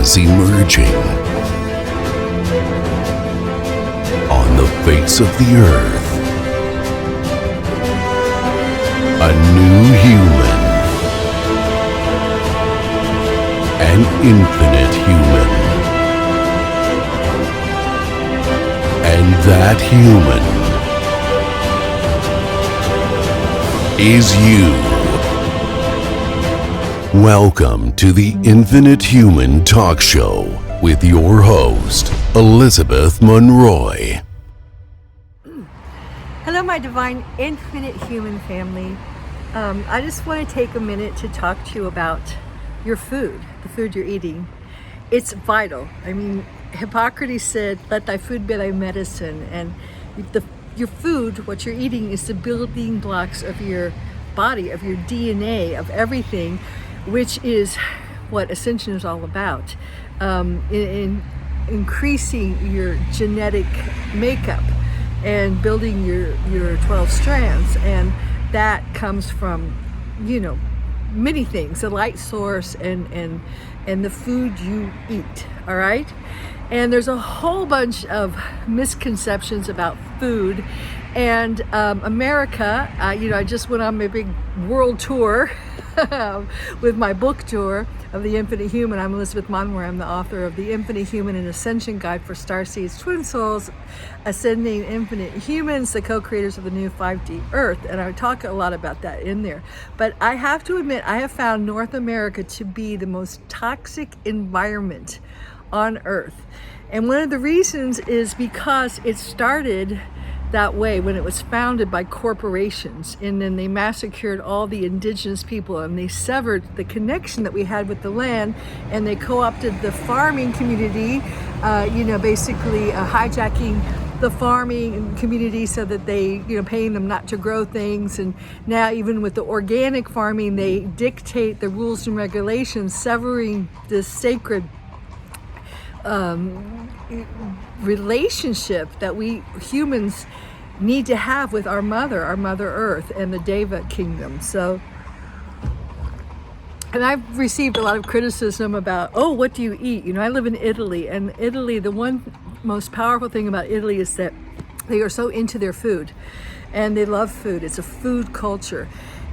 is emerging on the face of the earth. A new human. An infinite human. And that human is you. Welcome to the Infinite Human Talk Show with your host, Elizabeth Monroy. Hello, my divine infinite human family. I just want to take a minute to talk to you about your food, the food you're eating. It's vital. I mean, Hippocrates said, let thy food be thy medicine. And your food, what you're eating, is the building blocks of your body, of your DNA, of everything, which is what Ascension is all about. In increasing your genetic makeup and building your 12 strands. And that comes from, many things, the light source and the food you eat, all right? And there's a whole bunch of misconceptions about food. And America, I just went on my big world tour with my book tour of The Infinite Human. I'm Elizabeth Monroy. I'm the author of The Infinite Human, an Ascension Guide for Starseeds, Twin Souls, Ascending Infinite Humans, the co-creators of the new 5D Earth. And I talk a lot about that in there. But I have to admit, I have found North America to be the most toxic environment on Earth. And one of the reasons is because it started that way when it was founded by corporations, and then they massacred all the indigenous people, and they severed the connection that we had with the land, and they co-opted the farming community, basically hijacking the farming community so that they, paying them not to grow things. And now even with the organic farming, they dictate the rules and regulations, severing this sacred relationship that we humans need to have with our mother Earth and the Deva kingdom. So, and I've received a lot of criticism about, what do you eat? I live in Italy, and Italy, the one most powerful thing about Italy is that they are so into their food, and they love food. It's a food culture.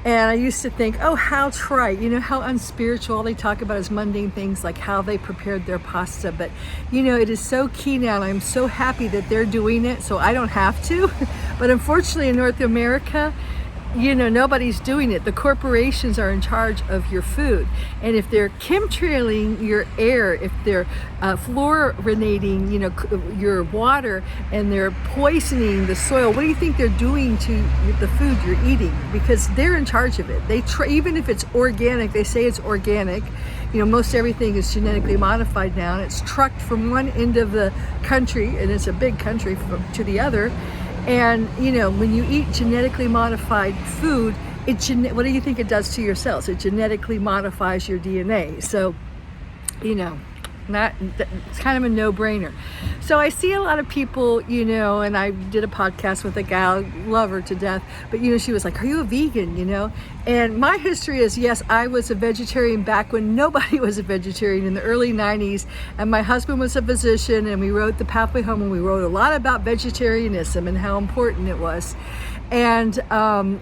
And I used to think, how trite, how unspiritual. All they talk about is mundane things like how they prepared their pasta. But, it is so key now, and I'm so happy that they're doing it, so I don't have to. But unfortunately in North America, nobody's doing it. The corporations are in charge of your food. And if they're chemtrailing your air, if they're fluorinating, your water, and they're poisoning the soil, what do you think they're doing to the food you're eating? Because they're in charge of it. Even if it's organic, they say it's organic. Most everything is genetically modified now, and it's trucked from one end of the country, and it's a big country, to the other. And, when you eat genetically modified food, what do you think it does to your cells? It genetically modifies your DNA. So, it's kind of a no-brainer. So I see a lot of people, and I did a podcast with a gal, love her to death, but she was like, are you a vegan, And my history is, yes, I was a vegetarian back when nobody was a vegetarian in the early 90s, and my husband was a physician, and we wrote The Pathway Home, and we wrote a lot about vegetarianism and how important it was. And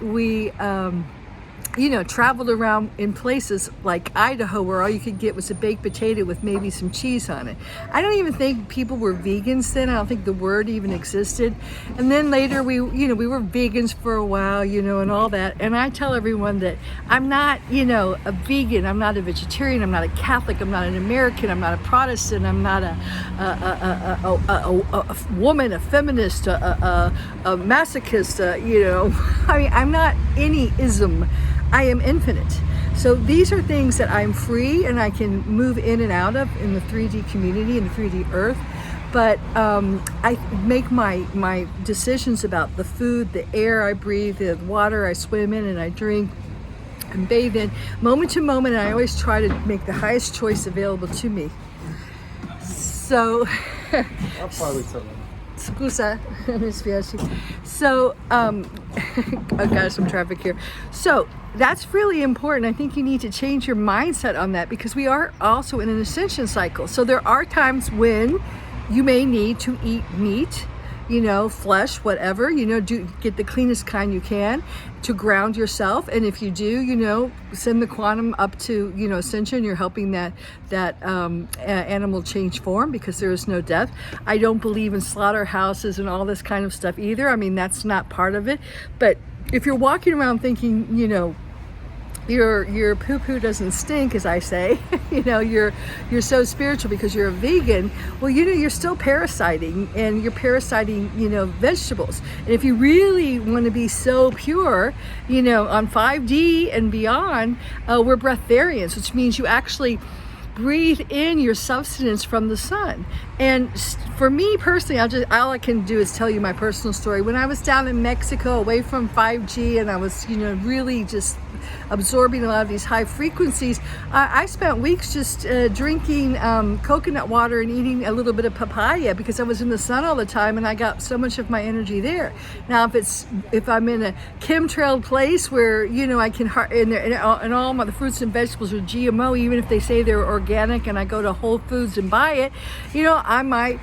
we traveled around in places like Idaho where all you could get was a baked potato with maybe some cheese on it. I don't even think people were vegans then. I don't think the word even existed. And then later we were vegans for a while, and all that. And I tell everyone that I'm not, a vegan. I'm not a vegetarian. I'm not a Catholic. I'm not an American. I'm not a Protestant. I'm not a woman, a feminist, a masochist, I mean, I'm not any ism. I am infinite. So these are things that I'm free and I can move in and out of in the 3D community, in the 3D earth. But I make my decisions about the food, the air I breathe, the water I swim in and I drink and bathe in, moment to moment, and I always try to make the highest choice available to me. So, scusa, mi spiace. So, I've got some traffic here. So, that's really important. I think you need to change your mindset on that, because we are also in an ascension cycle. So there are times when you may need to eat meat, flesh, whatever, do get the cleanest kind you can to ground yourself. And if you do, send the quantum up to, ascension, you're helping that animal change form, because there is no death. I don't believe in slaughterhouses and all this kind of stuff either. I mean, that's not part of it. But if you're walking around thinking, your poo-poo doesn't stink, as I say, you're so spiritual because you're a vegan. Well, you're still parasiting, and you're parasiting, vegetables. And if you really want to be so pure, on 5D and beyond, we're breatharians, which means you actually breathe in your substance from the sun. And for me personally, all I can do is tell you my personal story. When I was down in Mexico, away from 5G, and I was, really just absorbing a lot of these high frequencies, I spent weeks just drinking coconut water and eating a little bit of papaya, because I was in the sun all the time and I got so much of my energy there. Now, if I'm in a chemtrailed place where, I can, and all the fruits and vegetables are GMO, even if they say they're organic, and I go to Whole Foods and buy it, I might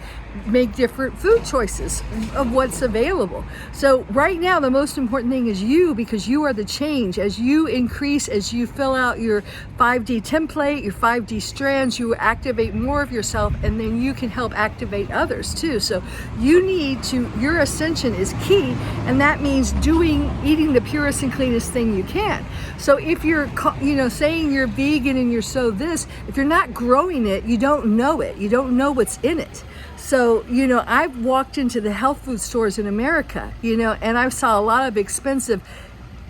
make different food choices of what's available. So right now, the most important thing is you, because you are the change. As you increase, as you fill out your 5D template, your 5D strands, you activate more of yourself, and then you can help activate others too. So your ascension is key, and that means eating the purest and cleanest thing you can. So if you're, saying you're vegan and you're this, if you're not growing it, you don't know it. You don't know what's in it. So, I've walked into the health food stores in America, and I saw a lot of expensive,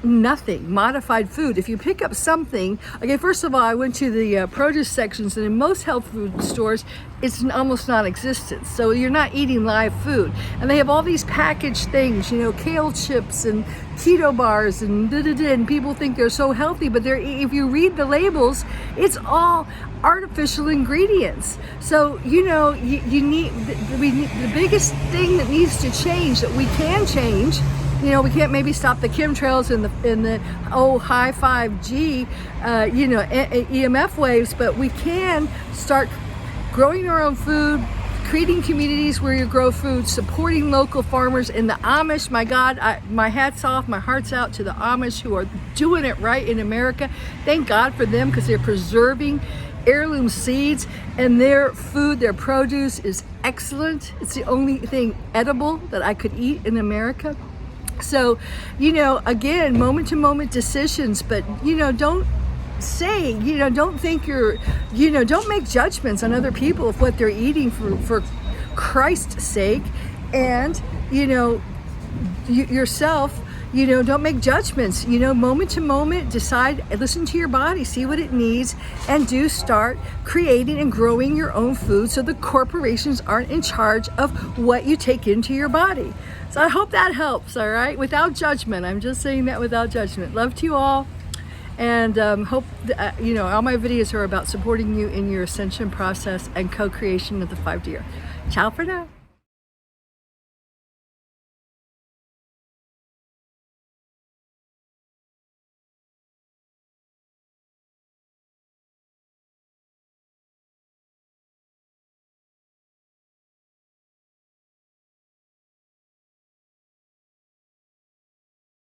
modified food. If you pick up something, okay, first of all, I went to the produce sections, and in most health food stores, it's almost non-existent. So you're not eating live food. And they have all these packaged things, kale chips and keto bars and and people think they're so healthy, but if you read the labels, it's all artificial ingredients. So, you need the biggest thing that needs to change, that we can change. We can't maybe stop the chemtrails and the high 5G, EMF waves, but we can start growing our own food, creating communities where you grow food, supporting local farmers. And the Amish, my God, my hat's off, my heart's out to the Amish who are doing it right in America. Thank God for them, because they're preserving heirloom seeds, and their food, their produce is excellent. It's the only thing edible that I could eat in America. So, again, moment to moment decisions, but, don't say, don't think don't make judgments on other people of what they're eating for Christ's sake. And, yourself, don't make judgments, moment to moment, decide, listen to your body, see what it needs, and start creating and growing your own food, so the corporations aren't in charge of what you take into your body. So I hope that helps, all right? Without judgment. I'm just saying that without judgment. Love to you all. And hope, all my videos are about supporting you in your ascension process and co-creation of the 5D. Ciao for now.